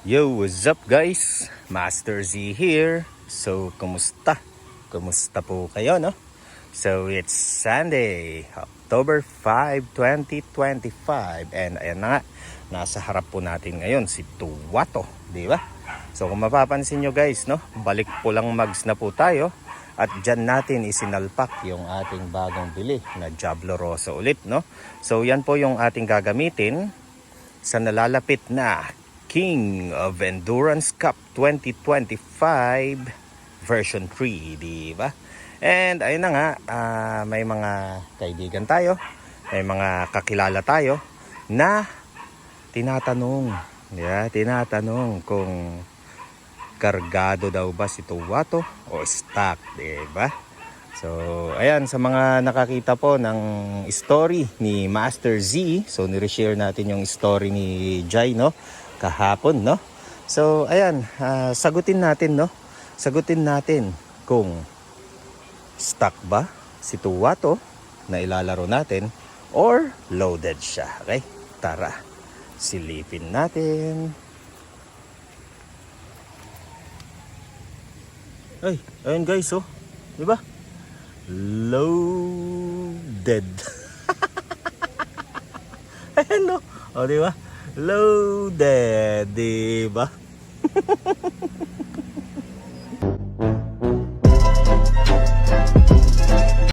Yo, what's up guys? Master Z here. So, kumusta? Kumusta po kayo, no? So, it's Sunday, October 5, 2025. And ayan na nga, nasa harap po natin ngayon si Tuwato, di ba? So, kung mapapansin nyo guys, no? Balik po lang mags na po tayo. At dyan natin isinalpak yung ating bagong bili na Diablo Rosso ulit, no? So, yan po yung ating gagamitin sa nalalapit na King of Endurance Cup 2025 version 3, di ba? And ayun na nga, may mga kaibigan tayo, may mga kakilala tayo na tinatanong, tinatanong kung kargado daw ba si Tuwato o stock, di ba? So, ayan, sa mga nakakita po ng story ni Master Z, so nire-share natin yung story ni Jai, no? Kahapon, no? So, ayan, sagutin natin, no? Sagutin natin kung stock ba si Tuwato na ilalaro natin or loaded siya, okay? Tara, silipin natin. Ay, ayun guys, oh. Di ba? Loaded. Ayan, no? O, di ba? Loaded, di ba?